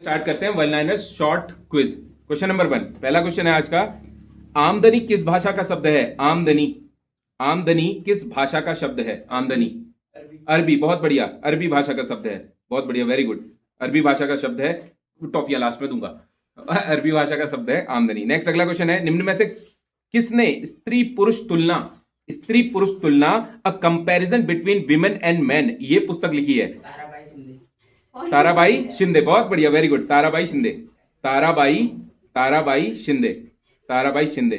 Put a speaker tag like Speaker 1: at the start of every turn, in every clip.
Speaker 1: Start करते हैं one liner short quiz. Question number 1, पहला क्वेश्चन है आज का। आमदनी किस भाषा का शब्द है? आमदनी, आमदनी किस भाषा का शब्द है? आमदनी अरबी। बहुत बढ़िया, अरबी भाषा का शब्द है। बहुत बढ़िया, वेरी गुड। अरबी भाषा का शब्द है। टॉफियां लास्ट में दूंगा। अरबी भाषा का शब्द है आमदनी। नेक्स्ट अगला क्वेश्चन है, निम्न में से किसने स्त्री पुरुष तुलना a comparison between women and man ये पुस्तक लिखी है? ताराबाई शिंदे। बहुत बढ़िया, वेरी गुड। ताराबाई शिंदे, ताराबाई शिंदे।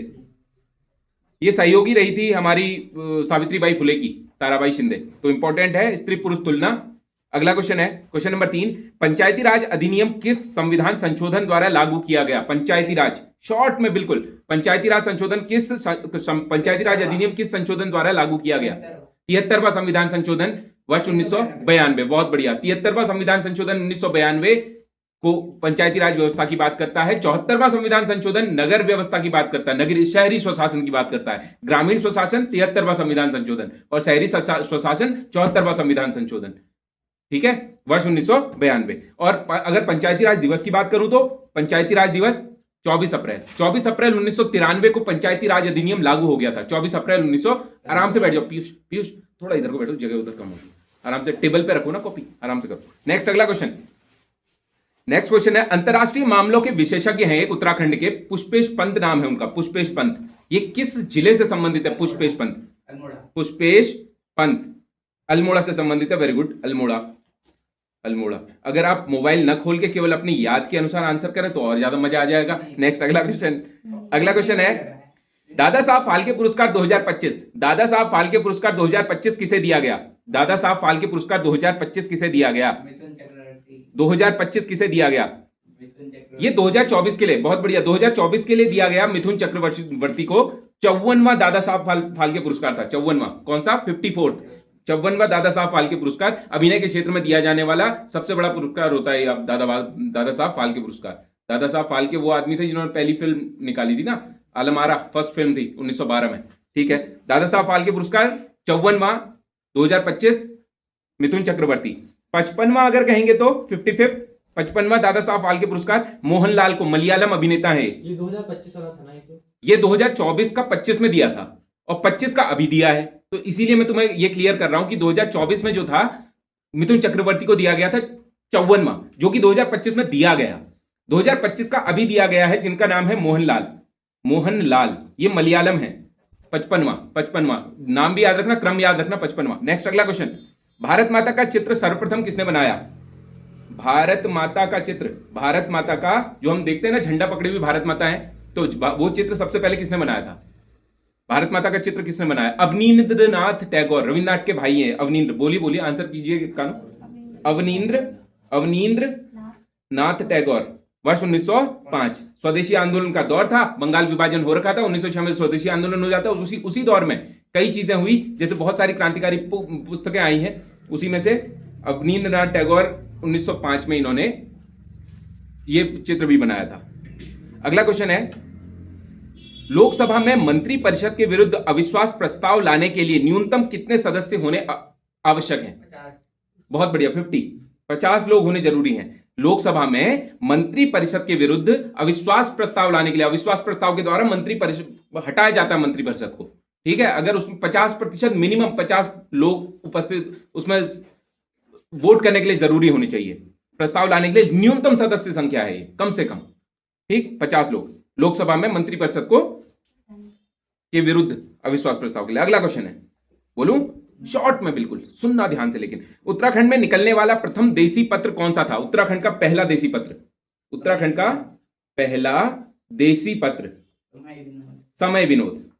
Speaker 1: ये सहयोगी रही थी हमारी सावित्रीबाई फुले की, ताराबाई शिंदे। तो इंपॉर्टेंट है स्त्री पुरुष तुलना। अगला क्वेश्चन है, क्वेश्चन नंबर 3, पंचायती राज अधिनियम किस संविधान संशोधन द्वारा लागू किया गया? पंचायती राज, शॉर्ट में बिल्कुल, पंचायती राज अधिनियम किस संशोधन द्वारा लागू किया गया? 73वां संविधान संशोधन वर्ष 1992। बहुत बढ़िया, 73वां संविधान संशोधन 1992 को पंचायती राज व्यवस्था की बात करता है। 74वां संविधान संशोधन नगर व्यवस्था की बात करता है, नगरीय शहरी स्वशासन की बात करता है। ग्रामीण स्वशासन 73वां संविधान संशोधन और शहरी स्वशासन 74वां संविधान संशोधन। ठीक है, वर्ष 1992। और अगर पंचायती राज दिवस की बात करूं तो पंचायती राज दिवस 24 अप्रैल 1993 को पंचायती राज अधिनियम लागू हो गया था। 24 अप्रैल 1900। आराम से बैठ जाओ पीयूष, थोड़ा इधर को बैठो, जगह उधर कम होगी। आराम से टेबल पे रखो ना कॉपी, आराम से करो। नेक्स्ट अगला क्वेश्चन, नेक्स्ट क्वेश्चन है, अंतरराष्ट्रीय मामलों के विशेषज्ञ हैं एक उत्तराखंड के, पुष्पेश पंत नाम है उनका, पुष्पेश पंत। ये किस जिले से संबंधित है? पुष्पेश पंत, पुष्पेश पंत अल्मोड़ा से संबंधित है। Very good, Almora. अगर आप मोबाइल न खोल के केवल अपनी याद के अनुसार आंसर करें तो और ज्यादा मजा आ जाएगा। नेक्स्ट अगला क्वेश्चन है, दादा साहब फाल्के पुरस्कार 2025, दादा साहब फाल्के पुरस्कार 2025 किसे दिया गया? दादा साहब फाल्के पुरस्कार 2025 किसे दिया गया? 2025 किसे दिया गया? ये 2024 के लिए, बहुत बढ़िया, 2024 के लिए दिया गया मिथुन चक्रवर्ती को 54वां दादा साहब फाल्के पुरस्कार था। 54वां, कौन सा? 54th, 54वां दादा साहब फाल्के पुरस्कार। अभिनय के क्षेत्र में दिया जाने वाला सबसे बड़ा पुरस्कार होता है दादा साहब फाल्के पुरस्कार। दादा साहब फाल्के वो आदमी थे जिन्होंने पहली फिल्म निकाली थी ना, आलम आरा, फर्स्ट फिल्म थी 1912 में। ठीक है, दादा साहब फाल्के पुरस्कार 54वां 2025 मिथुन चक्रवर्ती। 55वां अगर कहेंगे तो 55, 55वां दादा साहब फाल्के पुरस्कार मोहनलाल को, मलयालम अभिनेता है।
Speaker 2: ये 2025 वाला था ना?
Speaker 1: ये 2024 का 25 में दिया था और 25 का अभी दिया है, तो इसीलिए मैं तुम्हें ये क्लियर कर रहा हूं कि 2024 में जो था मिथुन चक्रवर्ती को दिया गया था 54वां, जो कि 2025 में दिया गया। 2025 का अभी दिया गया है, जिनका नाम है मोहनलाल। ये मलयालम है। 55वां नाम भी याद रखना, क्रम याद रखना, 55वां। नेक्स्ट अगला क्वेश्चन, भारत माता का चित्र सर्वप्रथम किसने बनाया? भारत माता का चित्र, भारत माता का जो हम देखते हैं ना, झंडा पकड़ी हुई भारत माता है, तो वो चित्र सबसे पहले किसने बनाया था? भारत माता का चित्र किसने बनाया? अवनींद्रनाथ टैगोर, रविन्द्रनाथ के भाई हैं। अवनींद्र, बोलिए आंसर कीजिए कानू। अवनींद्र नाथ टैगोर, वर्ष 1905। स्वदेशी आंदोलन का दौर था, बंगाल विभाजन हो रखा था, 1906 में स्वदेशी आंदोलन हो जाता है। उसी दौर में कई चीजें हुई, जैसे बहुत सारी क्रांतिकारी पुस्तकें आई हैं, उसी में से अवनींद्रनाथ टैगोर 1905 में इन्होंने ये चित्र भी बनाया था। अगला क्वेश्चन है, लोकसभा में मंत्री परिषद के विरुद्ध अविश्वास प्रस्ताव लाने के लिए न्यूनतम कितने सदस्य होने आवश्यक हैं?
Speaker 2: 50।
Speaker 1: बहुत बढ़िया, 50 लोग होने जरूरी हैं। लोकसभा में मंत्री परिषद के विरुद्ध अविश्वास प्रस्ताव लाने के लिए, अविश्वास प्रस्ताव के द्वारा मंत्री परिषद हटाया जाता है, मंत्री परिषद को। ठीक है, अगर उसमें 50% मिनिमम 50 लोग उपस्थित उसमें वोट करने के लिए जरूरी होनी चाहिए। प्रस्ताव लाने के लिए न्यूनतम सदस्य संख्या है ये, कम से कम। ठीक, 50 लोग लोकसभा में मंत्री परिषद को के विरुद्ध अविश्वास प्रस्ताव के लिए। अगला क्वेश्चन है, बोलूं शॉर्ट में, बिल्कुल सुनना ध्यान से लेकिन। उत्तराखंड में निकलने वाला प्रथम देसी पत्र कौन सा था? उत्तराखंड का पहला देसी पत्र, उत्तराखंड का पहला देसी पत्र समय विनोद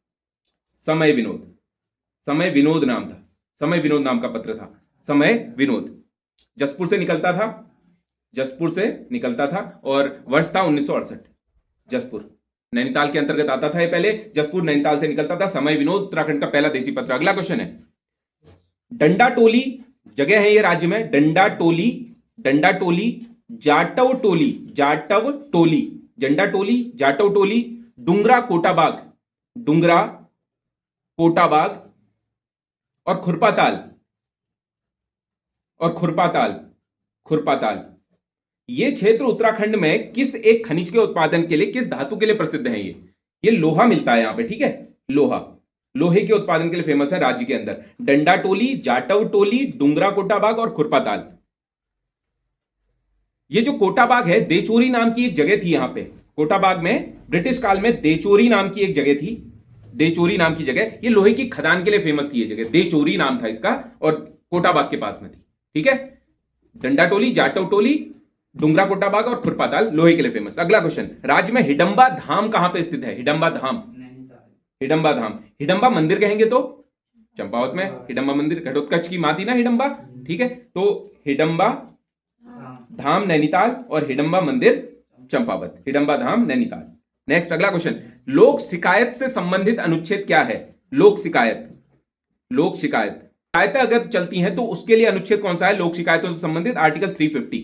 Speaker 1: नाम था। समय विनोद नाम का पत्र था, समय विनोद। जसपुर से निकलता था और वर्ष था 1968। जसपुर नैनीताल के अंतर्गत आता था ये पहले, जसपुर नैनीताल से निकलता था। समय विनोद उत्तराखंड का पहला देसी पत्र। अगला क्वेश्चन है, डंडा टोली जगह है ये राज्य में, डंडा टोली, जाटव टोली, डुंगरा कोटाबाग और खुरपाताल। ये क्षेत्र उत्तराखंड में किस एक खनिज के उत्पादन के लिए, किस धातु के लिए प्रसिद्ध है? ये लोहा मिलता है यहां पे, ठीक है, लोहा, लोहे के उत्पादन के लिए फेमस है राज्य के अंदर। डंडा टोली, जाटव टोली, डूंगरा कोटाबाग और खुरपाताल। ये जो कोटाबाग है, देचोरी नाम की एक जगह थी यहां पे। कोटाबाग में ब्रिटिश काल में देचोरी नाम की एक जगह थी, देचोरी नाम की जगह, ये लोहे की खदान के लिए फेमस थी ये जगह, देचोरी नाम था इसका, और कोटाबाग के पास में थी, ठीक है। डंडा टोली, जाटव टोली, डूंगरा कोटाबाग और खुरपाताल लोहे के लिए फेमस। अगला क्वेश्चन, राज्य में हिडंबा धाम कहां पे स्थित है? हिडंबा धाम, हिडंबा धाम, हिडंबा मंदिर कहेंगे तो चंपावत में हिडंबा मंदिर, घटोत्कच की मां थी ना हिडंबा, ठीक है। तो हिडंबा धाम नैनीताल और हिडंबा मंदिर चंपावत, हिडंबा धाम नैनीताल। नेक्स्ट अगला क्वेश्चन, लोक शिकायत से संबंधित अनुच्छेद क्या है? लोक शिकायत, लोक शिकायत, शिकायतें अगर चलती हैं तो उसके लिए अनुच्छेद कौन सा है? लोक शिकायतों से संबंधित आर्टिकल 350,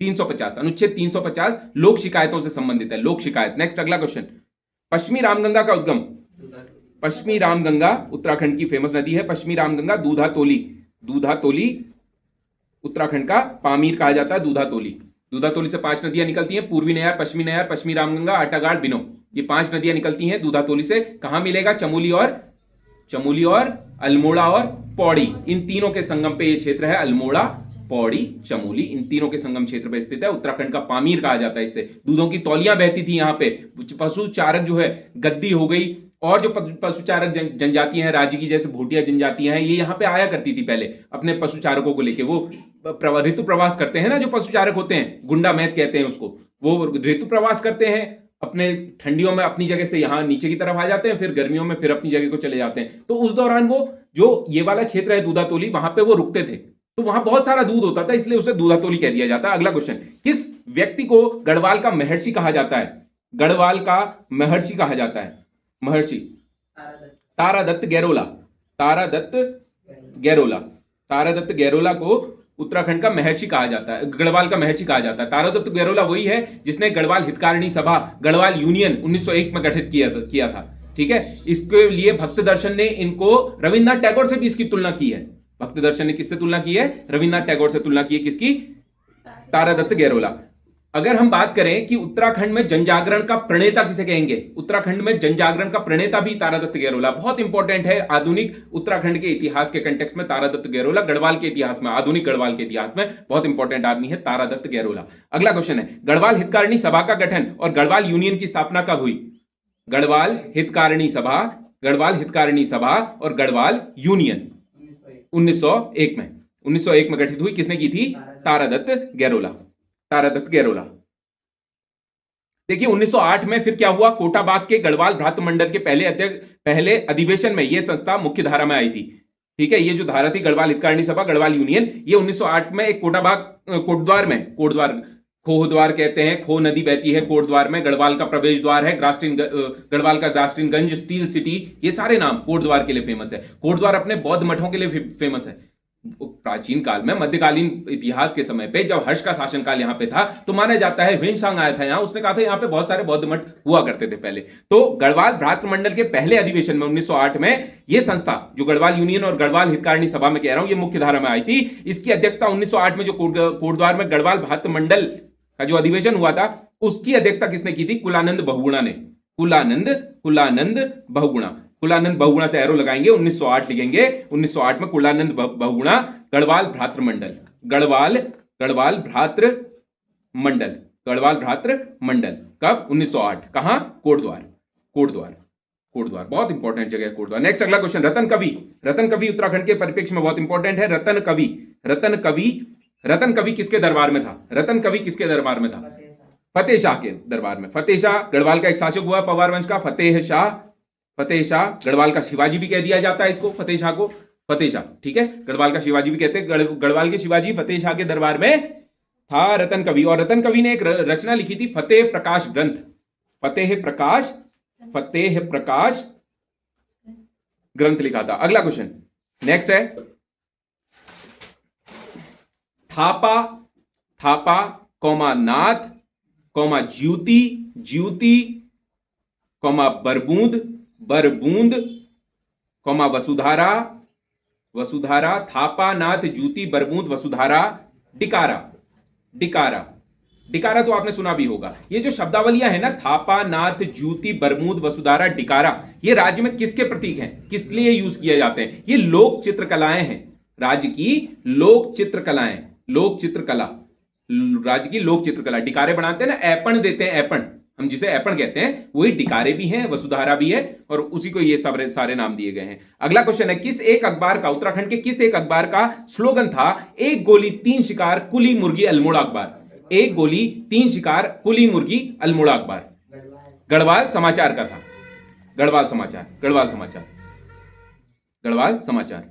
Speaker 1: 350, अनुच्छेद 350 लोक शिकायतों से संबंधित है, लोक शिकायत। नेक्स्ट अगला क्वेश्चन, पश्चिमी रामगंगा का उद्गम, पश्चिमी रामगंगा उत्तराखंड की फेमस नदी है, पश्चिमी रामगंगा दूधातोली, दूधातोली उत्तराखंड का पामीर कहा जाता है, दूधातोली। दूधातोली से 5 नदियां निकलती हैं, पूर्वी नयार, पश्चिमी रामगंगा, आटागाड़, बिनो, ये 5 नदियां निकलती हैं दूधातोली से। कहां मिलेगा? चमोली और अल्मोड़ा और पौड़ी, इन तीनों के संगम पे ये क्षेत्र है, अल्मोड़ा, पौड़ी, चमोली, इन तीनों के संगम क्षेत्र पे स्थित है। उत्तराखंड का पामीर कहा जाता है इसे। दूधों की तौलियां बहती थी यहाँ पे। पशु चारक जो है, गद्दी हो गई, और जो पशु चारक जनजातियां हैं राज्य की, जैसे भोटिया जनजातियां हैं, ये यहाँ पे आया करती थी पहले अपने पशु चारकों को लेके। वो ऋतु प्रवास करते हैं ना, जो पशु चारक होते हैं, गुंडा मैत कहते हैं उसको, वो ऋतु प्रवास करते हैं, अपने ठंडियों में अपनी जगह से यहाँ नीचे की तरफ आ जाते हैं, फिर गर्मियों में फिर अपनी जगह को चले जाते हैं। तो उस दौरान वो जो ये वाला क्षेत्र है दूधातोली, वहां पे वो रुकते थे, तो वहां बहुत सारा दूध होता था, इसलिए उसे दूधातोली कह दिया जाता है। अगला क्वेश्चन, किस व्यक्ति को गढ़वाल का महर्षि कहा जाता है? गढ़वाल का महर्षि कहा जाता है, महर्षि तारादत्त गैरोला, तारादत्त गैरोला, तारादत्त गैरोला को उत्तराखंड का महर्षि कहा जाता है, गढ़वाल का महर्षि कहा जाता है। तारादत्त गैरोला वही है जिसने गढ़वाल हितकारिणी सभा, गढ़वाल यूनियन 1901 में गठित किया था, ठीक है। इसके लिए भक्त दर्शन ने इनको रविन्द्रनाथ टैगोर से भी इसकी तुलना की है। भक्त दर्शन ने किससे तुलना की है? रविन्द्रनाथ टैगोर से तुलना की है, किसकी? तारादत्त गैरोला। अगर हम बात करें कि उत्तराखंड में जनजागरण का प्रणेता किसे कहेंगे, उत्तराखंड में जनजागरण का प्रणेता भी तारादत्त गैरोला। बहुत इंपॉर्टेंट है आधुनिक उत्तराखंड के इतिहास के कंटेक्स्ट में तारादत्त गैरोला, गढ़वाल के इतिहास में, आधुनिक गढ़वाल के इतिहास में बहुत इंपॉर्टेंट आदमी है तारादत्त गैरोला। अगला क्वेश्चन है, गढ़वाल हितकारिणी सभा का गठन और गढ़वाल यूनियन की स्थापना कब हुई? गढ़वाल हितकारिणी सभा, गढ़वाल हितकारिणी सभा और गढ़वाल यूनियन 1901 में, 1901 में गठित हुई। किसने की थी? तारादत्त गैरोला, तारादत्त गैरोला। देखिए 1908 में फिर क्या हुआ? कोटाबाग के गढ़वाल भ्रातृ मंडल के पहले अधिवेशन में यह संस्था मुख्य धारा में आई थी, ठीक है। ये जो धारा थी गढ़वाल हितकारिणी सभा, गढ़वाल यूनियन, ये 1908 में एक कोटद्वार में, खोहद्वार कहते हैं, खो नदी बहती है कोटद्वार में, गढ़वाल का प्रवेश द्वार है, गढ़वाल का ग्रास्टिनगंज, स्टील सिटी, ये सारे नाम कोटद्वार के लिए फेमस है। कोटद्वार अपने बौद्ध मठों के लिए फेमस है। प्राचीन काल में, मध्यकालीन इतिहास के समय पे, जब हर्ष का शासनकाल यहाँ पे था, तो माना जाता है ह्वेनसांग आया था यहाँ, उसने कहा था यहाँ पे बहुत सारे बौद्ध मठ हुआ करते थे पहले। तो गढ़वाल भ्रातृमंडल के पहले अधिवेशन में 1908 में ये संस्था, जो गढ़वाल यूनियन और गढ़वाल हितकारिणी सभा में कह रहा हूं, ये मुख्य धारा में आई थी। इसकी अध्यक्षता 1908 में जो कोटद्वार में गढ़वाल भ्रातृमंडल का जो अधिवेशन हुआ था, उसकी अध्यक्षता किसने की थी? कुलानंद बहुगुणा ने। कुलानंद बहुगुणा, कुलानंद बहुगुणा से एरो लगाएंगे, 1908 लिखेंगे, 1908 में कुलानंद बहुगुणा, गढ़वाल भ्रातृमंडल, गढ़वाल भ्रातृमंडल, गढ़वाल भ्रातृमंडल। कब? 1908। कहां? कोटद्वार, बहुत इंपॉर्टेंट जगह है कोटद्वार। नेक्स्ट अगला क्वेश्चन, रतन कवि उत्तराखंड के परिप्रेक्ष्य में बहुत इंपॉर्टेंट है। रतन कवि किसके दरबार में था? रतन कवि किसके दरबार में था? फतेह शाह के दरबार में। फतेह शाह गढ़वाल का एक शासक हुआ पवार वंश का, फतेह शाह, गढ़वाल का शिवाजी भी कह दिया जाता है इसको, फतेह शाह को, फतेह शाह, ठीक है, गढ़वाल का शिवाजी भी कहते हैं। गढ़वाल के शिवाजी फतेह शाह के दरबार में था रतन कवि, और रतन कवि ने एक रचना लिखी थी, फतेह प्रकाश ग्रंथ, फतेह प्रकाश ग्रंथ लिखा था। अगला क्वेश्चन नेक्स्ट है, Thapa comma Nath comma Jyoti comma बरबूंद कौमा वसुधारा, थापा नाथ ज्यूति बरबूंद वसुधारा, डिकारा, डिकारा तो आपने सुना भी होगा। ये जो शब्दावलियां है ना, थापा, नाथ, ज्यूति, बरमूद, वसुधारा, डिकारा, ये राज्य में किसके प्रतीक हैं, किस लिए यूज किए जाते हैं? ये लोक चित्रकलाएं हैं, राज्य की लोक चित्रकलाएं, लोक चित्रकला, राज्य की लोक चित्रकला। डिकारे बनाते हैं ना, ऐपण देते हैं, ऐपण, हम जिसे ऐपण कहते हैं, वही डिकारे भी हैं, वसुधारा भी है, और उसी को ये सारे नाम दिए गए हैं। अगला क्वेश्चन है, किस एक अखबार का, उत्तराखंड के किस एक अखबार का स्लोगन था, एक गोली तीन शिकार कुली मुर्गी अल्मोड़ा अखबार? एक गोली तीन शिकार कुली मुर्गी अल्मोड़ा अखबार गढ़वाल समाचार का था। गढ़वाल समाचार, गढ़वाल समाचार, गढ़वाल समाचार।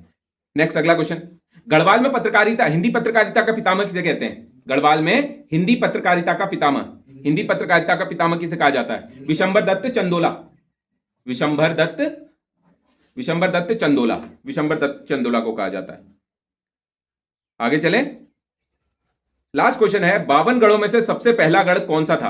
Speaker 1: नेक्स्ट अगला क्वेश्चन, गढ़वाल में पत्रकारिता, हिंदी पत्रकारिता का पितामह किसे कहते हैं? गढ़वाल में हिंदी पत्रकारिता का पितामह, हिंदी पत्रकारिता का पितामह किसे कहा जाता है? विशंबर दत्त चंदोला, विशंबर दत्त चंदोला, विशंबर दत्त चंदोला को कहा जाता है। आगे चलें, लास्ट क्वेश्चन है, 52 गढ़ों में से सबसे पहला गढ़ कौन सा था?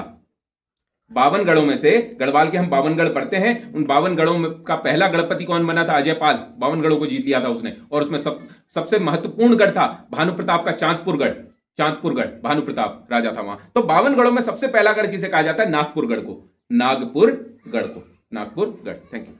Speaker 1: 52 गढ़ों में से, गढ़वाल के हम 52 गढ़ पढ़ते हैं, उन 52 गढ़ों का पहला गढ़पति कौन बना था? अजय पाल, 52 गढ़ों को जीत लिया था उसने, और उसमें सबसे महत्वपूर्ण गढ़ था भानु प्रताप का चांदपुर गढ़, चांदपुर गढ़, भानु प्रताप राजा था वहां। तो 52 गढ़ों में सबसे पहला गढ़ किसे कहा जाता है? नागपुर गढ़ को, नागपुर गढ़ को, नागपुर गढ़। Thank you.